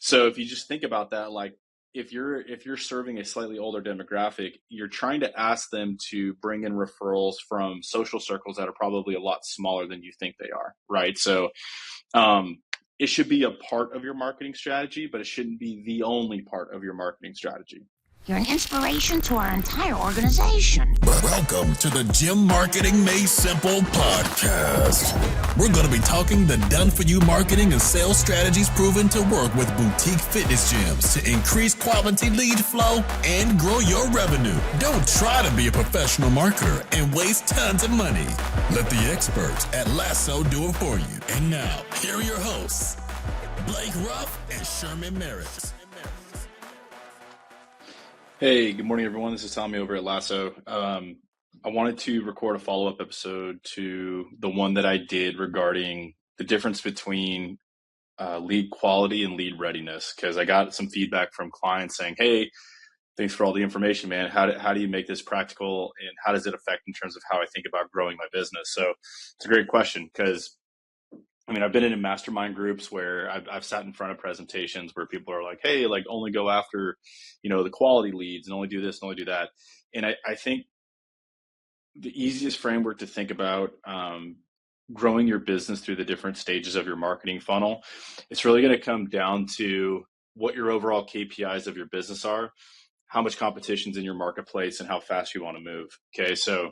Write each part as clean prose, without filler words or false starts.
So if you just think about that, like if you're serving a slightly older demographic, you're trying to ask them to bring in referrals from social circles that are probably a lot smaller than you think they are, right? So um, it should be a part of your marketing strategy, but it shouldn't be the only part of your marketing strategy. You're an inspiration to our entire organization. Welcome to the Gym Marketing Made Simple podcast. We're going to be talking the done-for-you marketing and sales strategies proven to work with boutique fitness gyms to increase quality lead flow and grow your revenue. Don't try to be a professional marketer and waste tons of money. Let the experts at Lasso do it for you. And now, here are your hosts, Blake Ruff and Sherman Merritt. Hey, good morning, everyone. This is Tommy over at Lasso. I wanted to record a follow-up episode to the one that I did regarding the difference between lead quality and lead readiness, because I got some feedback from clients saying, hey, thanks for all the information, man. How do you make this practical, and how does it affect in terms of how I think about growing my business? So it's a great question, because I mean, I've been in mastermind groups where I've sat in front of presentations where people are like, hey, like only go after, the quality leads and only do this and only do that. And I think the easiest framework to think about growing your business through the different stages of your marketing funnel, it's really going to come down to what your overall KPIs of your business are, how much competition's in your marketplace, and how fast you want to move. Okay, so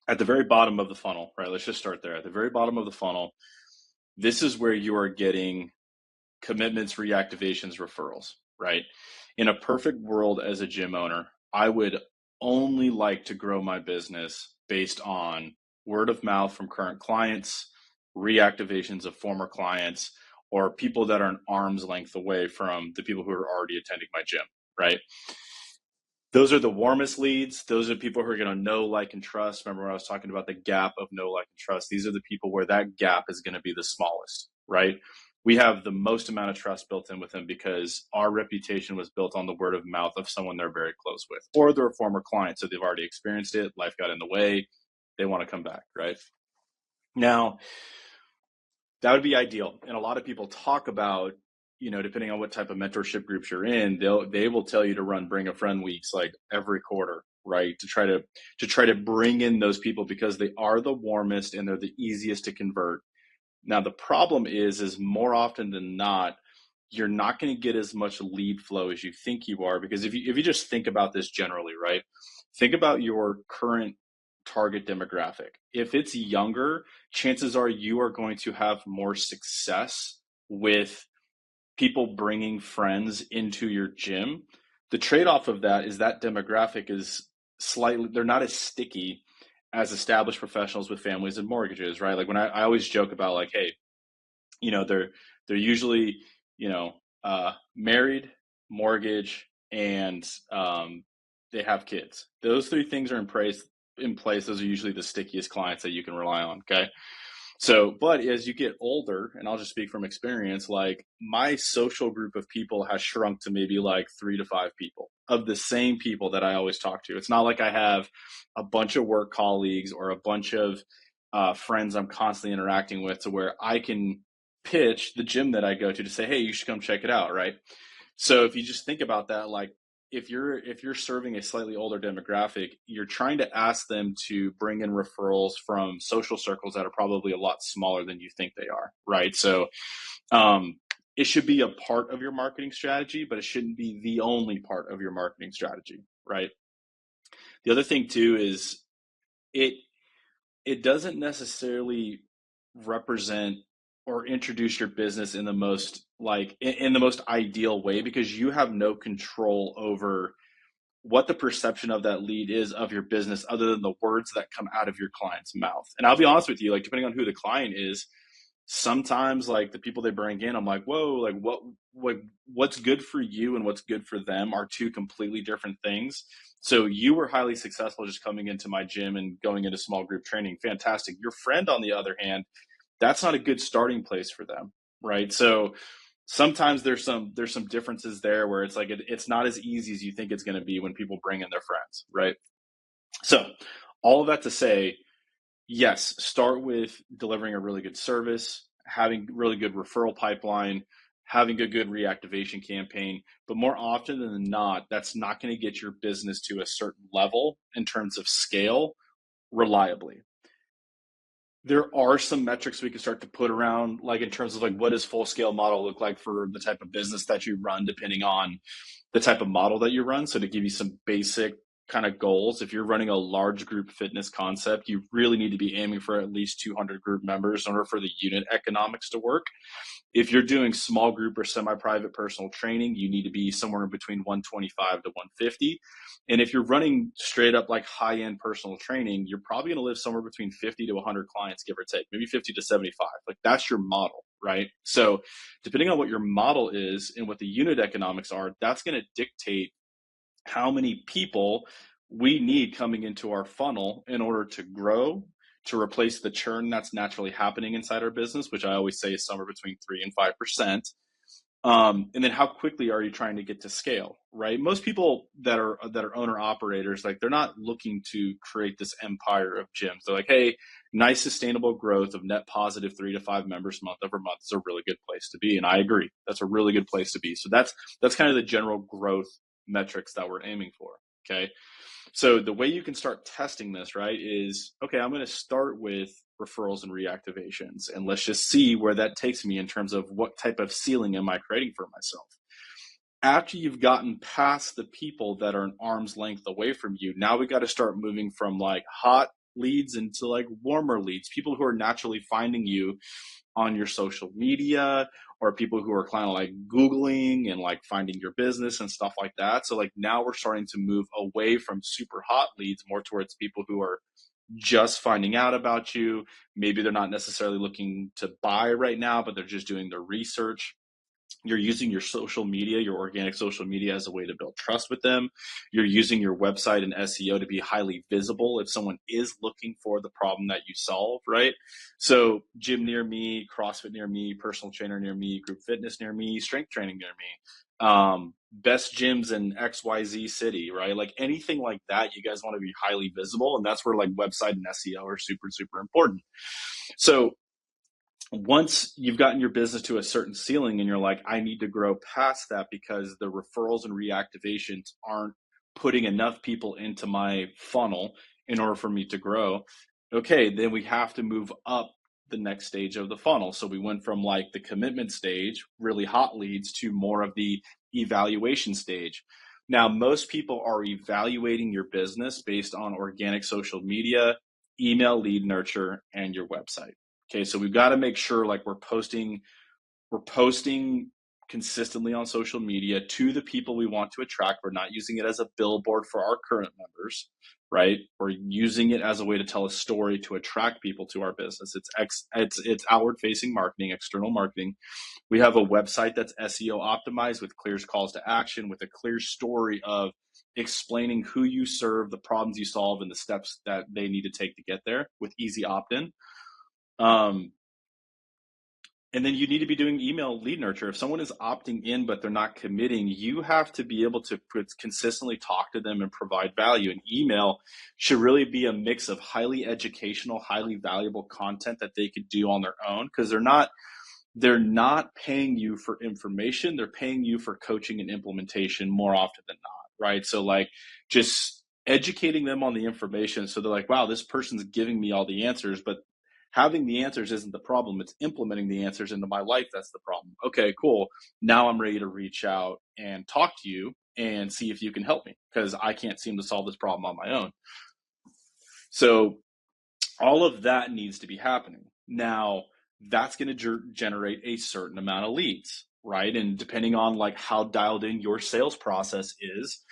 at the very bottom of the funnel, right? Let's just start there. At the very bottom of the funnel, this is where you are getting commitments, reactivations, referrals, right? In a perfect world as a gym owner, I would only like to grow my business based on word of mouth from current clients, reactivations of former clients, or people that are an arm's length away from the people who are already attending my gym, right? Those are the warmest leads. Those are people who are going to know, like, and trust. Remember when I was talking about the gap of know, like, and trust? These are the people where that gap is going to be the smallest, right? We have the most amount of trust built in with them because our reputation was built on the word of mouth of someone they're very close with, or they're a former client, so they've already experienced it. Life got in the way. They want to come back, right? Now, that would be ideal. And a lot of people talk about, depending on what type of mentorship groups you're in, they will tell you to run bring a friend weeks like every quarter, right? To try to bring in those people because they are the warmest and they're the easiest to convert. Now, the problem is more often than not, you're not going to get as much lead flow as you think you are, because if you just think about this generally, right? Think about your current target demographic. If it's younger, chances are you are going to have more success with people bringing friends into your gym. The trade-off of that is that demographic is they're not as sticky as established professionals with families and mortgages, right? Like when I always joke about like, hey, they're usually, married, mortgage, and they have kids. Those three things are in place. Those are usually the stickiest clients that you can rely on. Okay. So, but as you get older, and I'll just speak from experience, like my social group of people has shrunk to maybe like 3 to 5 people of the same people that I always talk to. It's not like I have a bunch of work colleagues or a bunch of friends I'm constantly interacting with to where I can pitch the gym that I go to say, hey, you should come check it out, right? So if you just think about that, like if you're serving a slightly older demographic, you're trying to ask them to bring in referrals from social circles that are probably a lot smaller than you think they are, right? So it should be a part of your marketing strategy, but it shouldn't be the only part of your marketing strategy, right? The other thing too is it doesn't necessarily represent or introduce your business in the most in the most ideal way, because you have no control over what the perception of that lead is of your business other than the words that come out of your client's mouth. And I'll be honest with you, like depending on who the client is, sometimes like the people they bring in, I'm like, whoa, like what's good for you and what's good for them are two completely different things. So you were highly successful just coming into my gym and going into small group training. Fantastic. Your friend, on the other hand, that's not a good starting place for them, right? So sometimes there's some differences there where it's like it's not as easy as you think it's going to be when people bring in their friends, right? So all of that to say, yes, start with delivering a really good service, having really good referral pipeline, having a good reactivation campaign. But more often than not, that's not going to get your business to a certain level in terms of scale reliably. There are some metrics we can start to put around, like in terms of like what does full scale model look like for the type of business that you run, depending on the type of model that you run. So to give you some basic kind of goals, if you're running a large group fitness concept, you really need to be aiming for at least 200 group members in order for the unit economics to work. If you're doing small group or semi-private personal training, you need to be somewhere in between 125 to 150. And if you're running straight up like high-end personal training, you're probably going to live somewhere between 50 to 100 clients, give or take, maybe 50 to 75. Like that's your model, right? So depending on what your model is and what the unit economics are, that's going to dictate how many people we need coming into our funnel in order to grow, to replace the churn that's naturally happening inside our business, which I always say is somewhere between 3 and 5%. And then how quickly are you trying to get to scale, right? Most people that are owner operators, like they're not looking to create this empire of gyms. They're like, hey, nice sustainable growth of net positive 3 to 5 members month over month is a really good place to be. And I agree, that's a really good place to be. So that's kind of the general growth metrics that we're aiming for. Okay. So the way you can start testing this, right, is, okay, I'm going to start with referrals and reactivations, and let's just see where that takes me in terms of what type of ceiling am I creating for myself. After you've gotten past the people that are an arm's length away from you, now we got to start moving from like hot leads into like warmer leads, people who are naturally finding you on your social media, or people who are kind of like Googling and like finding your business and stuff like that. So like now we're starting to move away from super hot leads more towards people who are just finding out about you. Maybe they're not necessarily looking to buy right now, but they're just doing their research. You're using your social media, your organic social media, as a way to build trust with them. You're using your website and SEO to be highly visible if someone is looking for the problem that you solve, right? So gym near me, CrossFit near me, personal trainer near me, group fitness near me, strength training near me, best gyms in XYZ city, right? Like anything like that, you guys want to be highly visible. And that's where like website and SEO are super, super important. So once you've gotten your business to a certain ceiling and you're like, I need to grow past that because the referrals and reactivations aren't putting enough people into my funnel in order for me to grow. Okay, then we have to move up the next stage of the funnel. So we went from like the commitment stage, really hot leads, to more of the evaluation stage. Now, most people are evaluating your business based on organic social media, email lead nurture, and your website. Okay, so we've got to make sure like we're posting consistently on social media to the people we want to attract. We're not using it as a billboard for our current members, right? We're using it as a way to tell a story to attract people to our business. It's outward facing marketing, external marketing. We have a website that's SEO optimized with clear calls to action, with a clear story of explaining who you serve, the problems you solve, and the steps that they need to take to get there, with easy opt-in. And then you need to be doing email lead nurture. If someone is opting in, but they're not committing, you have to be able to consistently talk to them and provide value. And email should really be a mix of highly educational, highly valuable content that they could do on their own, because they're not paying you for information. They're paying you for coaching and implementation more often than not, right? So like just educating them on the information. So they're like, wow, this person's giving me all the answers, but having the answers isn't the problem. It's implementing the answers into my life that's the problem. Okay, cool. Now I'm ready to reach out and talk to you and see if you can help me, because I can't seem to solve this problem on my own. So all of that needs to be happening. Now, that's going to generate a certain amount of leads, right? And depending on like how dialed in your sales process is,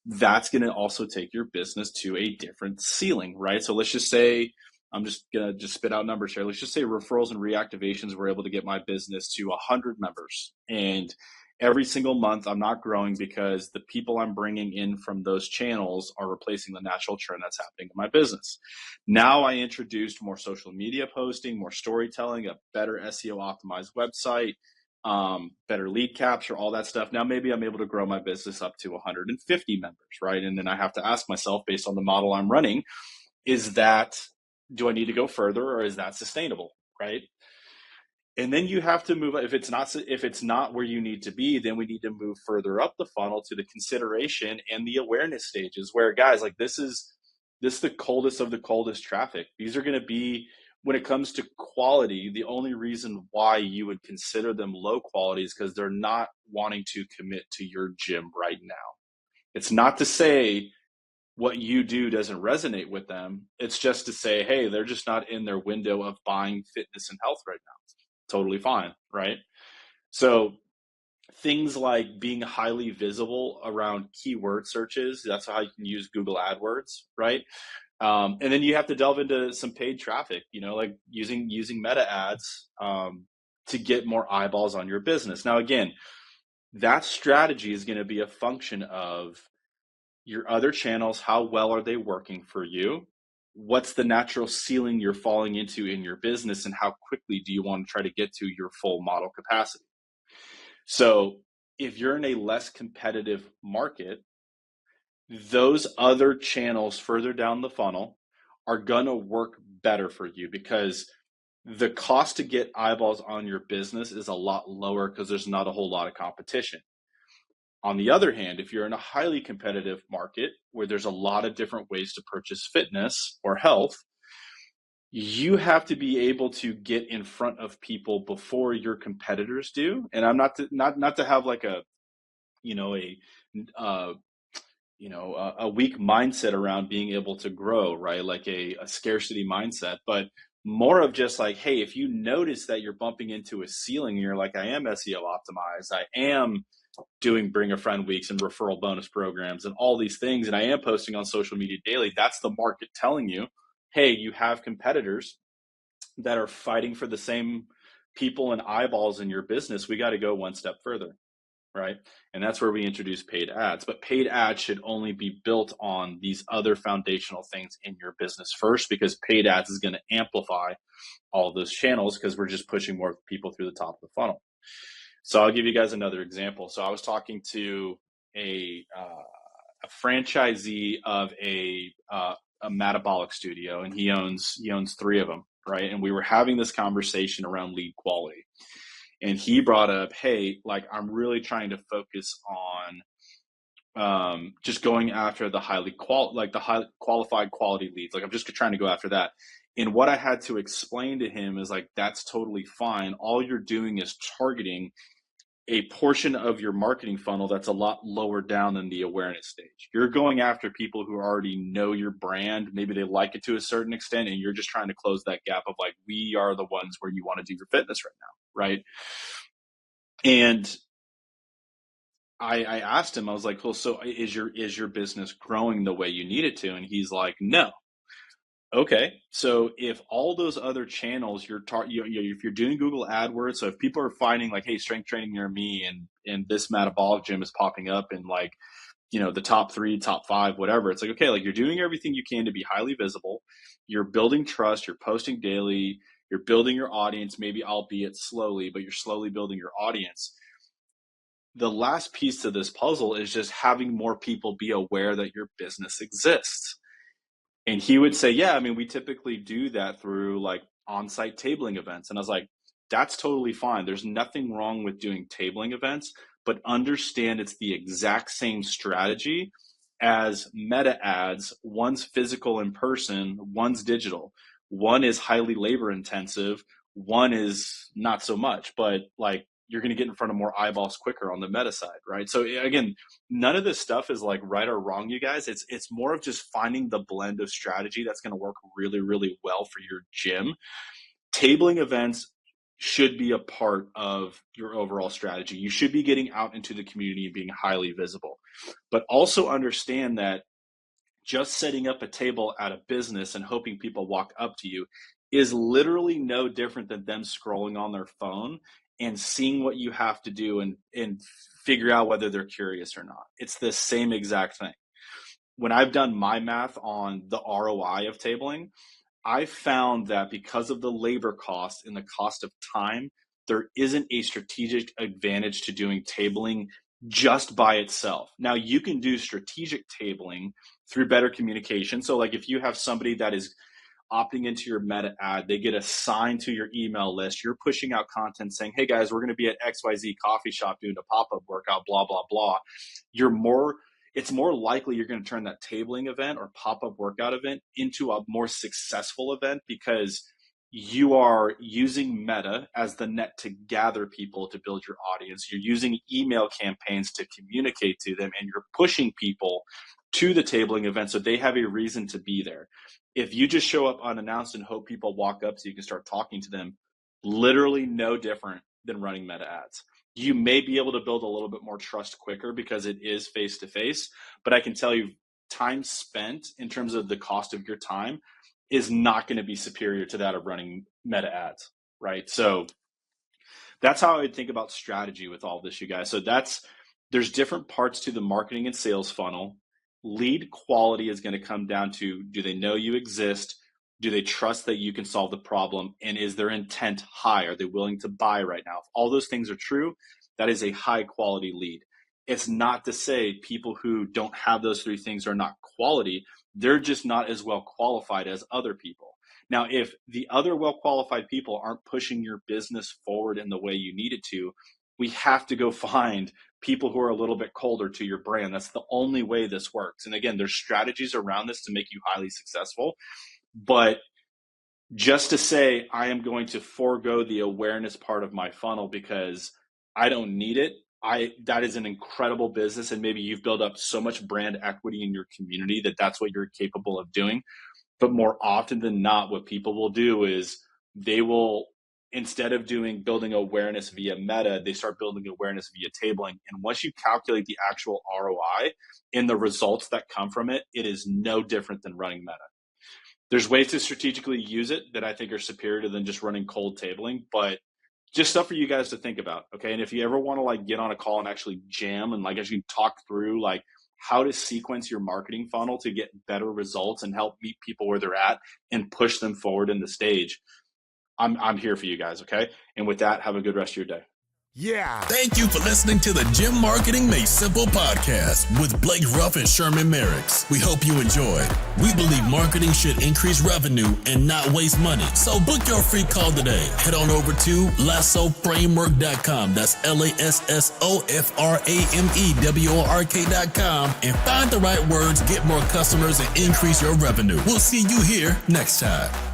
that's going to also take your business to a different ceiling, right? So let's just say, I'm just going to spit out numbers here. Let's just say referrals and reactivations were able to get my business to 100 members. And every single month I'm not growing because the people I'm bringing in from those channels are replacing the natural churn that's happening in my business. Now I introduced more social media posting, more storytelling, a better SEO optimized website, better lead capture, all that stuff. Now maybe I'm able to grow my business up to 150 members, right? And then I have to ask myself, based on the model I'm running, do I need to go further, or is that sustainable, right? And then you have to move, if it's not where you need to be, then we need to move further up the funnel to the consideration and the awareness stages, where guys, like this is the coldest of the coldest traffic. These are going to be, when it comes to quality, the only reason why you would consider them low quality is because they're not wanting to commit to your gym right now. It's not to say what you do doesn't resonate with them. It's just to say, hey, they're just not in their window of buying fitness and health right now. Totally fine, right? So things like being highly visible around keyword searches, that's how you can use Google AdWords, right? And then you have to delve into some paid traffic, like using meta ads to get more eyeballs on your business. Now, again, that strategy is going to be a function of your other channels. How well are they working for you? What's the natural ceiling you're falling into in your business, and how quickly do you want to try to get to your full model capacity? So if you're in a less competitive market, those other channels further down the funnel are going to work better for you, because the cost to get eyeballs on your business is a lot lower because there's not a whole lot of competition. On the other hand, if you're in a highly competitive market where there's a lot of different ways to purchase fitness or health, you have to be able to get in front of people before your competitors do. And I'm not to have like a weak mindset around being able to grow, right? Like a scarcity mindset, but more of just like, hey, if you notice that you're bumping into a ceiling and you're like, I am SEO optimized, I am doing bring a friend weeks and referral bonus programs and all these things, and I am posting on social media daily, that's the market telling you, hey, you have competitors that are fighting for the same people and eyeballs in your business. We got to go one step further, right? And that's where we introduce paid ads. But paid ads should only be built on these other foundational things in your business first, because paid ads is going to amplify all those channels, because we're just pushing more people through the top of the funnel. So I'll give you guys another example. So I was talking to a franchisee of a Metabolic studio, and he owns 3 of them, right? And we were having this conversation around lead quality, and he brought up, hey, like I'm really trying to focus on just going after the highly qualified quality leads. Like I'm just trying to go after that. And what I had to explain to him is like, that's totally fine. All you're doing is targeting a portion of your marketing funnel that's a lot lower down than the awareness stage. You're going after people who already know your brand. Maybe they like it to a certain extent, and you're just trying to close that gap of like, we are the ones where you want to do your fitness right now, right? And I asked him, I was like, well, so is your business growing the way you need it to? And he's like, no. Okay, so if all those other channels if you're doing Google AdWords, so if people are finding like, hey, strength training near me and this Metabolic gym is popping up in like, the top 3, top 5, whatever, it's like, okay, like you're doing everything you can to be highly visible, you're building trust, you're posting daily, you're building your audience, maybe albeit slowly, but you're slowly building your audience. The last piece to this puzzle is just having more people be aware that your business exists. And he would say, yeah, I mean, we typically do that through like on-site tabling events. And I was like, that's totally fine. There's nothing wrong with doing tabling events, but understand it's the exact same strategy as meta ads. One's physical in person, one's digital. One is highly labor intensive, one is not so much, but like you're going to get in front of more eyeballs quicker on the meta side, right? So again, none of this stuff is like right or wrong, you guys. It's more of just finding the blend of strategy that's going to work really, really well for your gym. Tabling events should be a part of your overall strategy. You should be getting out into the community and being highly visible, but also understand that just setting up a table at a business and hoping people walk up to you is literally no different than them scrolling on their phone and seeing what you have to do and figure out whether they're curious or not. It's the same exact thing. When I've done my math on the ROI of tabling, I found that because of the labor cost and the cost of time, there isn't a strategic advantage to doing tabling just by itself. Now, you can do strategic tabling through better communication. So like if you have somebody that is opting into your meta ad. They get assigned to your email list. You're pushing out content saying, hey guys, we're going to be at XYZ coffee shop doing a pop-up workout, blah, blah, blah. It's more likely you're going to turn that tabling event or pop-up workout event into a more successful event because you are using Meta as the net to gather people to build your audience. You're using email campaigns to communicate to them, and you're pushing people to the tabling event so they have a reason to be there. If you just show up unannounced and hope people walk up so you can start talking to them, literally no different than running Meta ads. You may be able to build a little bit more trust quicker because it is face-to-face, but I can tell you time spent in terms of the cost of your time is not going to be superior to that of running Meta ads, right? So that's how I would think about strategy with all this, you guys. So there's different parts to the marketing and sales funnel. Lead quality is going to come down to, do they know you exist? Do they trust that you can solve the problem? And is their intent high? Are they willing to buy right now? If all those things are true, that is a high quality lead. It's not to say people who don't have those three things are not quality. They're just not as well qualified as other people. Now, if the other well qualified people aren't pushing your business forward in the way you need it to, we have to go find people who are a little bit colder to your brand. That's the only way this works. And again, there's strategies around this to make you highly successful. But just to say, I am going to forego the awareness part of my funnel because I don't need it, that is an incredible business, and maybe you've built up so much brand equity in your community that that's what you're capable of doing. But more often than not, what people will do is they will, instead of building awareness via Meta, they start building awareness via tabling. And once you calculate the actual ROI and the results that come from it, it is no different than running Meta. There's ways to strategically use it that I think are superior than just running cold tabling, but just stuff for you guys to think about, okay? And if you ever want to get on a call and actually jam and actually talk through how to sequence your marketing funnel to get better results and help meet people where they're at and push them forward in the stage, I'm here for you guys, okay? And with that, have a good rest of your day. Yeah. Thank you for listening to the Gym Marketing Made Simple podcast with Blake Ruff and Sherman Merricks. We hope you enjoyed. We believe marketing should increase revenue and not waste money. So book your free call today. Head on over to lassoframework.com. That's lassoframework.com and find the right words, get more customers, and increase your revenue. We'll see you here next time.